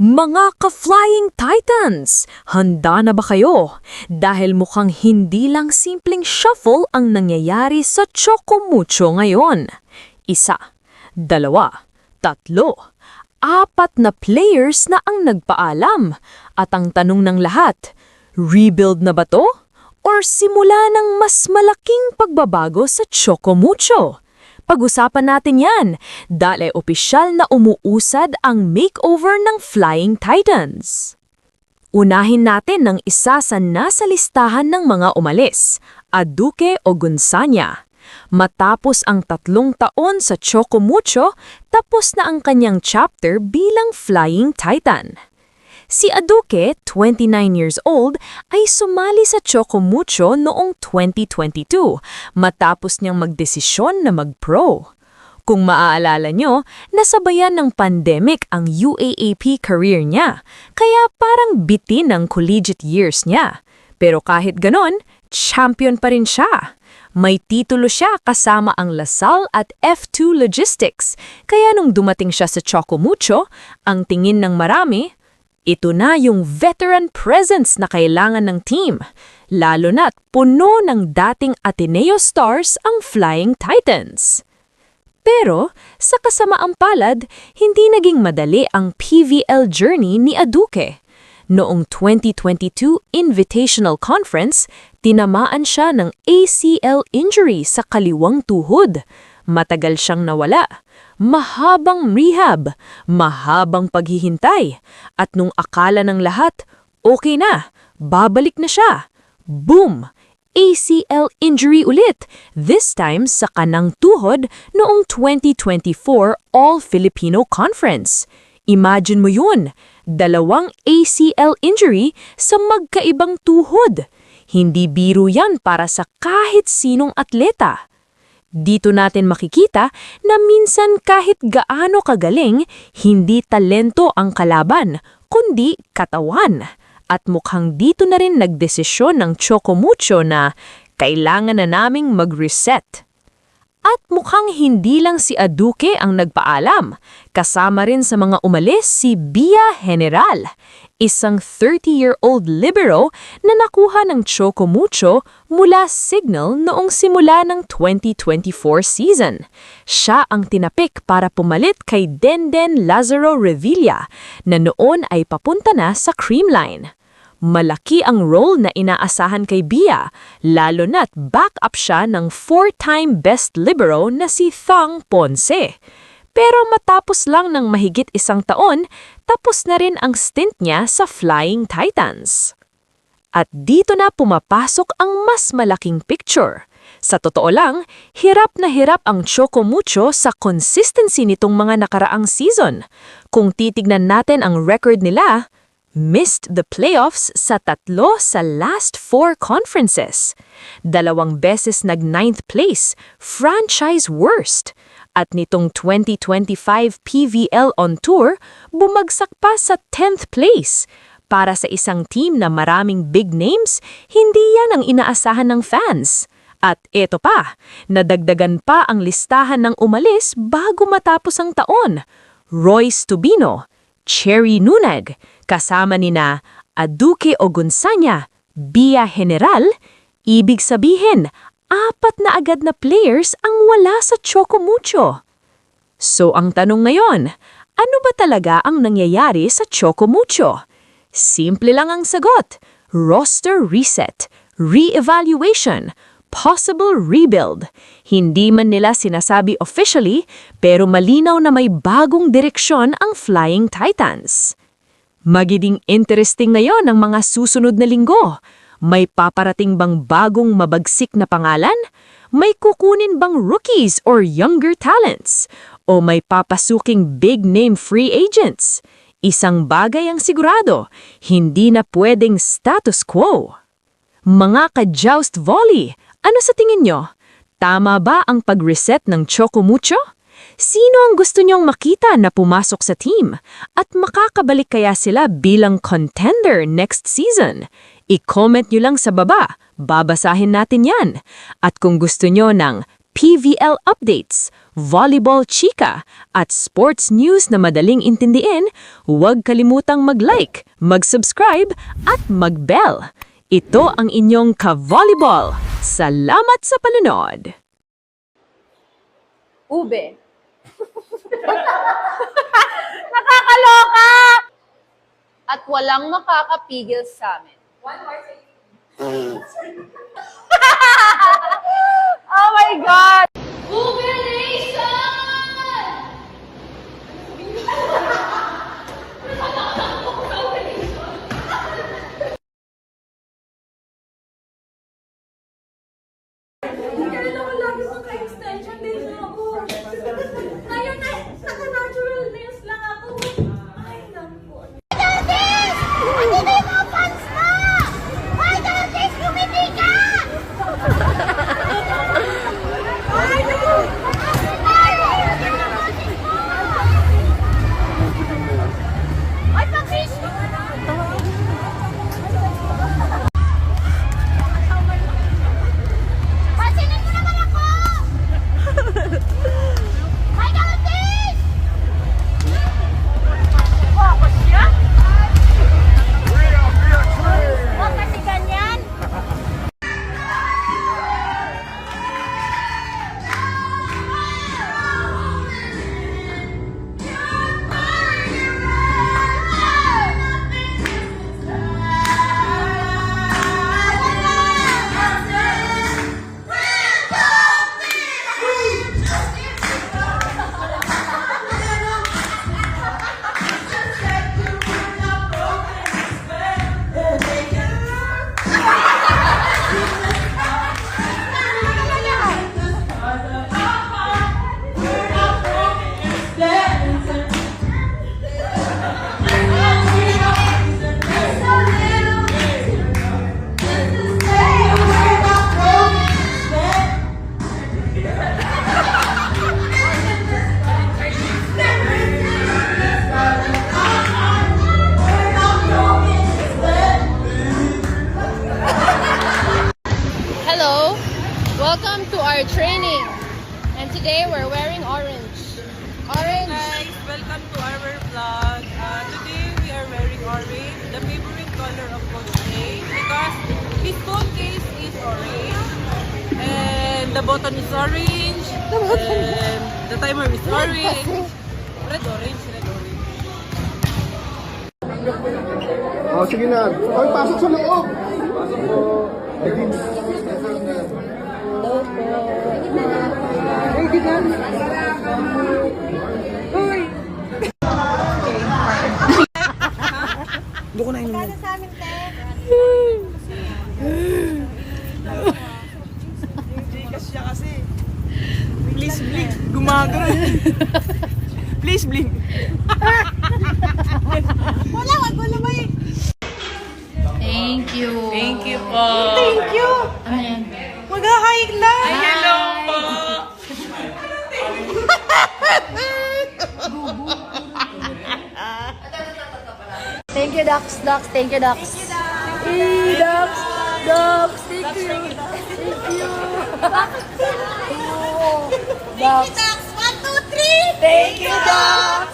Mga ka-Flying Titans! Handa na ba kayo? Dahil mukhang hindi lang simpleng shuffle ang nangyayari sa Choco Mucho ngayon. 1, 2, 3, 4 na players na ang nagpaalam. At ang tanong ng lahat, rebuild na ba to? Or simula ng mas malaking pagbabago sa Choco Mucho? Pag-usapan natin yan dahil opisyal na umuusad ang makeover ng Flying Titans. Unahin natin ng isa sa nasa listahan ng mga umalis, Aduke Ogunsanya. Matapos ang 3 taon sa Choco Mucho, tapos na ang kanyang chapter bilang Flying Titan. Si Aduke, 29 years old, ay sumali sa Choco Mucho noong 2022 matapos niyang magdesisyon na mag-pro. Kung maaalala nyo, nasabayan ng pandemic ang UAAP career niya, kaya parang bitin ang collegiate years niya. Pero kahit ganon, champion pa rin siya. May titulo siya kasama ang LaSalle at F2 Logistics, kaya nung dumating siya sa Choco Mucho, ang tingin ng marami, ito na yung veteran presence na kailangan ng team, lalo na't puno ng dating Ateneo stars ang Flying Titans. Pero sa kasamaang palad, hindi naging madali ang PVL journey ni Aduke. Noong 2022 Invitational Conference, tinamaan siya ng ACL injury sa kaliwang tuhod. Matagal siyang nawala. Mahabang rehab, mahabang paghihintay, at nung akala ng lahat, okay na, babalik na siya. Boom! ACL injury ulit, this time sa kanang tuhod noong 2024 All-Filipino Conference. Imagine mo yun, 2 ACL injury sa magkaibang tuhod. Hindi biro yan para sa kahit sinong atleta. Dito natin makikita na minsan kahit gaano kagaling, hindi talento ang kalaban, kundi katawan. At mukhang dito na rin nagdesisyon ng Choco Mucho na kailangan na naming mag-reset. At mukhang hindi lang si Aduke ang nagpaalam. Kasama rin sa mga umalis si Bia General, isang 30-year-old libero na nakuha ng Choco Mucho mula Signal noong simula ng 2024 season. Siya ang tinapik para pumalit kay Denden Lazaro Revilla na noon ay papunta na sa Creamline. Malaki ang role na inaasahan kay Bia, lalo na't backup siya ng 4-time best libero na si Thong Ponce. Pero matapos lang ng mahigit 1 taon, tapos na rin ang stint niya sa Flying Titans. At dito na pumapasok ang mas malaking picture. Sa totoo lang, hirap na hirap ang Choco Mucho sa consistency nitong mga nakaraang season. Kung titignan natin ang record nila, missed the playoffs sa 3 sa last 4 conferences. 2 beses nag-9th place, franchise worst. At nitong 2025 PVL on Tour, bumagsak pa sa 10th place. Para sa isang team na maraming big names, hindi yan ang inaasahan ng fans. At eto pa, nadagdagan pa ang listahan ng umalis bago matapos ang taon. Royce Tubino, Cherry Nuneg, kasama nina Aduke Ogunsanya, Bia General, ibig sabihin, 4 na agad na players ang wala sa Choco Mucho. So ang tanong ngayon, ano ba talaga ang nangyayari sa Choco Mucho? Simple lang ang sagot, roster reset, re-evaluation, possible rebuild. Hindi man nila sinasabi officially, pero malinaw na may bagong direksyon ang Flying Titans. Magiging interesting ngayon ang mga susunod na linggo. May paparating bang bagong mabagsik na pangalan? May kukunin bang rookies or younger talents? O may papasuking big-name free agents? Isang bagay ang sigurado, hindi na pwedeng status quo. Mga ka-joust volley, ano sa tingin nyo? Tama ba ang pag-reset ng Choco Mucho? Sino ang gusto niyong makita na pumasok sa team? At makakabalik kaya sila bilang contender next season? I-comment nyo lang sa baba, babasahin natin yan. At kung gusto nyo ng PVL updates, volleyball chika, at sports news na madaling intindihin, huwag kalimutang mag-like, mag-subscribe, at mag-bell. Ito ang inyong ka-volleyball. Salamat sa panunod! Ube. Nakakaloka! At walang makakapigil sa amin. Oh my God! Ube Nation! Kaya ako lagi maka-extension din ako. Ngayon na, naka-natural nails lang ako. Ay, naku. Andito yung mga fans mo! Why don't they kumiti ka? Ay, naku! Ay, pag-fish! Pansinin mo naman ako! Why don't they? Focus siya? Huwag kasi ganyan. Hello, welcome to our training. And today we're wearing orange. Orange. Guys, welcome to our vlog. Today we are wearing orange, the favorite color of Coach A, because his phone case is orange, and the button is orange, and the timer is orange. Red orange, red orange. Oh, sige na. Ay, pasok sa loob. Gcash siya kasi. Please blink. Gumagano. Please blink. Wala, wag mo lumay. Thank you. Thank you po. Thank you. Ano yan? Mag-hike na. Ay, hello po. Thank you, Dax. Dax, thank you, Dax. Hey, Dax. Dax, thank you. Thank you. Dax. Thank you, Dax. 1, 2, 3. Thank you, Dax.